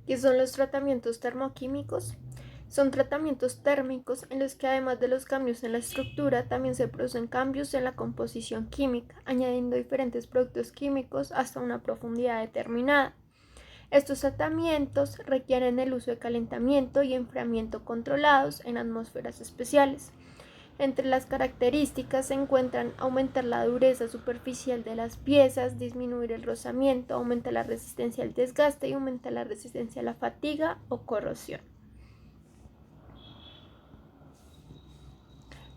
¿Qué son los tratamientos termoquímicos? Son tratamientos térmicos en los que además de los cambios en la estructura también se producen cambios en la composición química, añadiendo diferentes productos químicos hasta una profundidad determinada. Estos tratamientos requieren el uso de calentamiento y enfriamiento controlados en atmósferas especiales. Entre las características se encuentran aumentar la dureza superficial de las piezas, disminuir el rozamiento, aumentar la resistencia al desgaste y aumentar la resistencia a la fatiga o corrosión.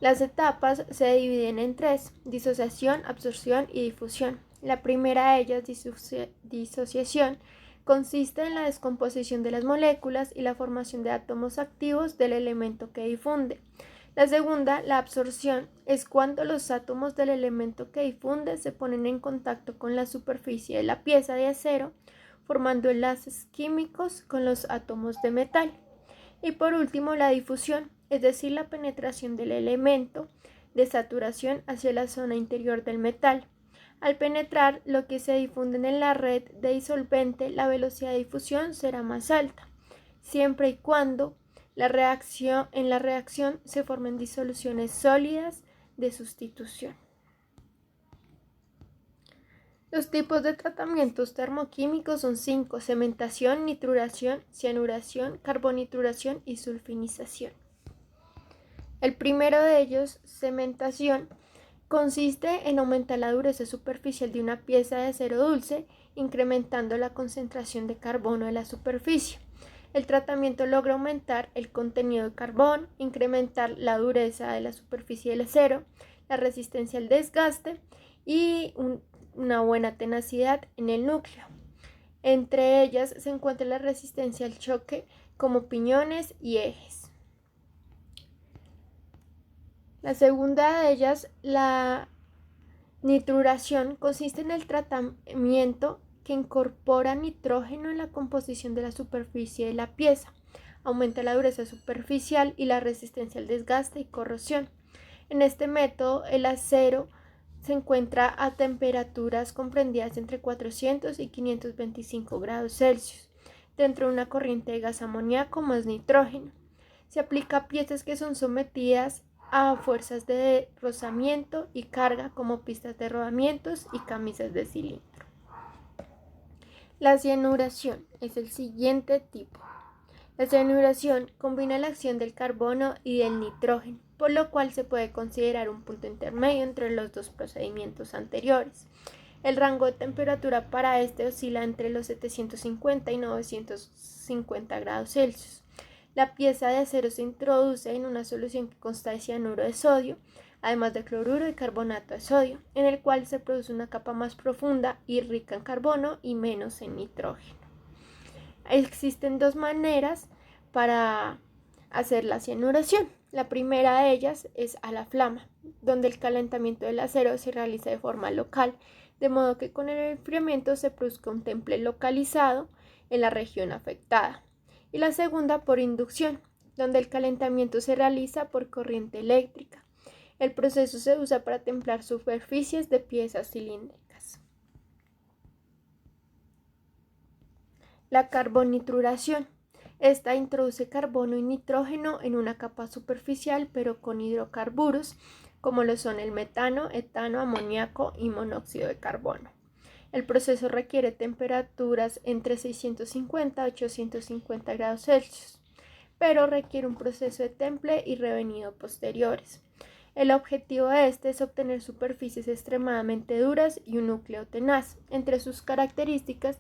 Las etapas se dividen en tres: disociación, absorción y difusión. La primera de ellas, disociación, consiste en la descomposición de las moléculas y la formación de átomos activos del elemento que difunde. La segunda, la absorción, es cuando los átomos del elemento que difunde se ponen en contacto con la superficie de la pieza de acero, formando enlaces químicos con los átomos de metal. Y por último, la difusión, es decir, la penetración del elemento de saturación hacia la zona interior del metal. Al penetrar lo que se difunde en la red de disolvente, la velocidad de difusión será más alta, siempre y cuando en la reacción se formen disoluciones sólidas de sustitución. Los tipos de tratamientos termoquímicos son 5: cementación, nituración, cianuración, carbonituración y sulfinización. El primero de ellos, cementación, consiste en aumentar la dureza superficial de una pieza de acero dulce, incrementando la concentración de carbono de la superficie. El tratamiento logra aumentar el contenido de carbón, incrementar la dureza de la superficie del acero, la resistencia al desgaste y una buena tenacidad en el núcleo. Entre ellas se encuentra la resistencia al choque, como piñones y ejes. La segunda de ellas, la nituración, consiste en el tratamiento que incorpora nitrógeno en la composición de la superficie de la pieza. Aumenta la dureza superficial y la resistencia al desgaste y corrosión. En este método, el acero se encuentra a temperaturas comprendidas entre 400 y 525 grados Celsius, dentro de una corriente de gas amoníaco más nitrógeno. Se aplica a piezas que son sometidas a fuerzas de rozamiento y carga, como pistas de rodamientos y camisas de cilindro. La cianuración es el siguiente tipo. La cianuración combina la acción del carbono y del nitrógeno, por lo cual se puede considerar un punto intermedio entre los dos procedimientos anteriores. El rango de temperatura para este oscila entre los 750 y 950 grados Celsius. La pieza de acero se introduce en una solución que consta de cianuro de sodio, además de cloruro y carbonato de sodio, en el cual se produce una capa más profunda y rica en carbono y menos en nitrógeno. Existen dos maneras para hacer la cianuración. La primera de ellas es a la flama, donde el calentamiento del acero se realiza de forma local, de modo que con el enfriamiento se produzca un temple localizado en la región afectada. Y la segunda por inducción, donde el calentamiento se realiza por corriente eléctrica. El proceso se usa para templar superficies de piezas cilíndricas. La carbonituración. Esta introduce carbono y nitrógeno en una capa superficial, pero con hidrocarburos, como lo son el metano, etano, amoníaco y monóxido de carbono. El proceso requiere temperaturas entre 650 y 850 grados Celsius, pero requiere un proceso de temple y revenido posteriores. El objetivo de este es obtener superficies extremadamente duras y un núcleo tenaz. Entre sus características,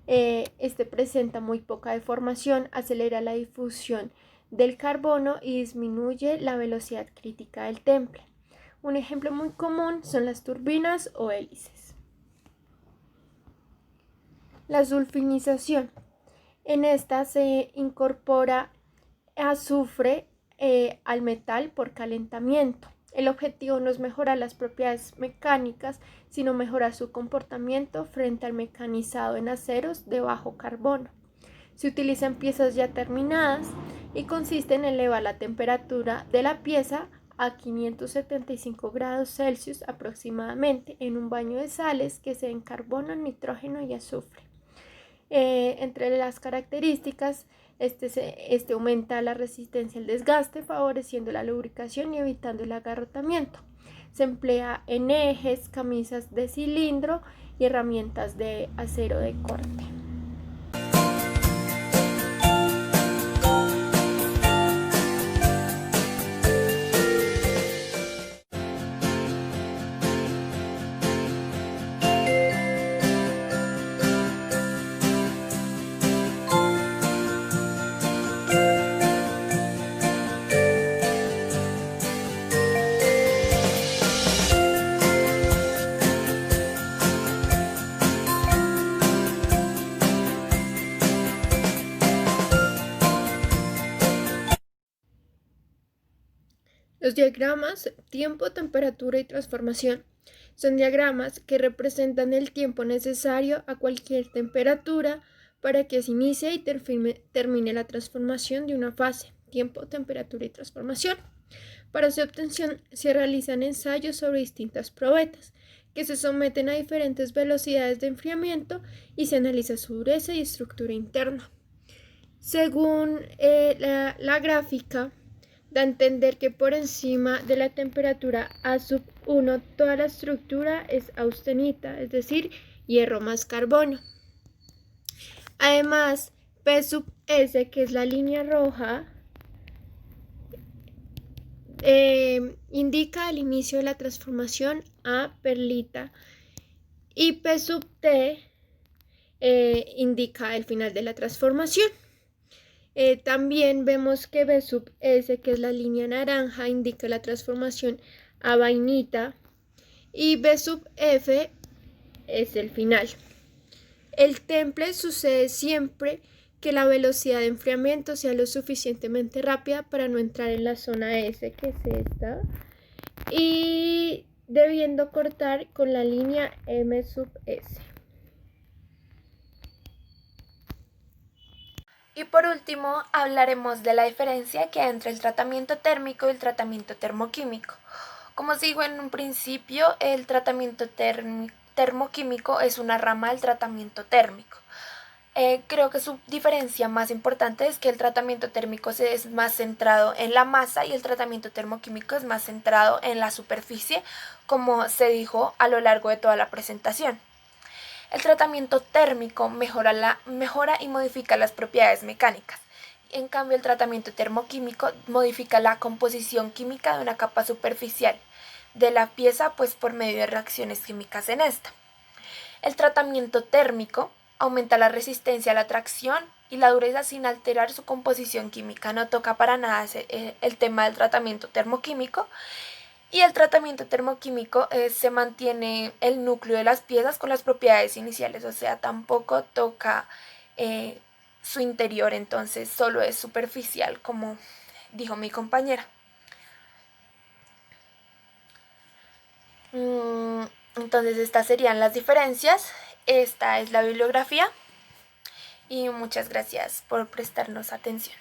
este presenta muy poca deformación, acelera la difusión del carbono y disminuye la velocidad crítica del temple. Un ejemplo muy común son las turbinas o hélices. La sulfinización. En esta se incorpora azufre al metal por calentamiento. El objetivo no es mejorar las propiedades mecánicas, sino mejorar su comportamiento frente al mecanizado en aceros de bajo carbono. Se utilizan piezas ya terminadas y consiste en elevar la temperatura de la pieza a 575 grados Celsius aproximadamente en un baño de sales que se den carbono, nitrógeno y azufre. Entre las características, este aumenta la resistencia al desgaste, favoreciendo la lubricación y evitando el agarrotamiento. Se emplea en ejes, camisas de cilindro y herramientas de acero de corte. Los diagramas tiempo, temperatura y transformación son diagramas que representan el tiempo necesario a cualquier temperatura para que se inicie y termine la transformación de una fase, tiempo, temperatura y transformación. Para su obtención se realizan ensayos sobre distintas probetas que se someten a diferentes velocidades de enfriamiento y se analiza su dureza y estructura interna. Según la gráfica, da a entender que por encima de la temperatura A1 toda la estructura es austenita, es decir, hierro más carbono. Además, P(S), que es la línea roja, indica el inicio de la transformación a perlita, y P(T) indica el final de la transformación. También vemos que B(S), que es la línea naranja, indica la transformación a vainita, y B(F) es el final. El temple sucede siempre que la velocidad de enfriamiento sea lo suficientemente rápida para no entrar en la zona S, que es esta, y debiendo cortar con la línea M(S). Y por último, hablaremos de la diferencia que hay entre el tratamiento térmico y el tratamiento termoquímico. Como os digo en un principio, el tratamiento termoquímico es una rama del tratamiento térmico. Creo que su diferencia más importante es que el tratamiento térmico es más centrado en la masa y el tratamiento termoquímico es más centrado en la superficie, como se dijo a lo largo de toda la presentación. El tratamiento térmico mejora y modifica las propiedades mecánicas. En cambio, el tratamiento termoquímico modifica la composición química de una capa superficial de la pieza, pues por medio de reacciones químicas en esta. El tratamiento térmico aumenta la resistencia a la tracción y la dureza sin alterar su composición química. No toca para nada el tema del tratamiento termoquímico. Y el tratamiento termoquímico se mantiene el núcleo de las piezas con las propiedades iniciales, o sea, tampoco toca su interior, entonces solo es superficial, como dijo mi compañera. Entonces estas serían las diferencias, esta es la bibliografía y muchas gracias por prestarnos atención.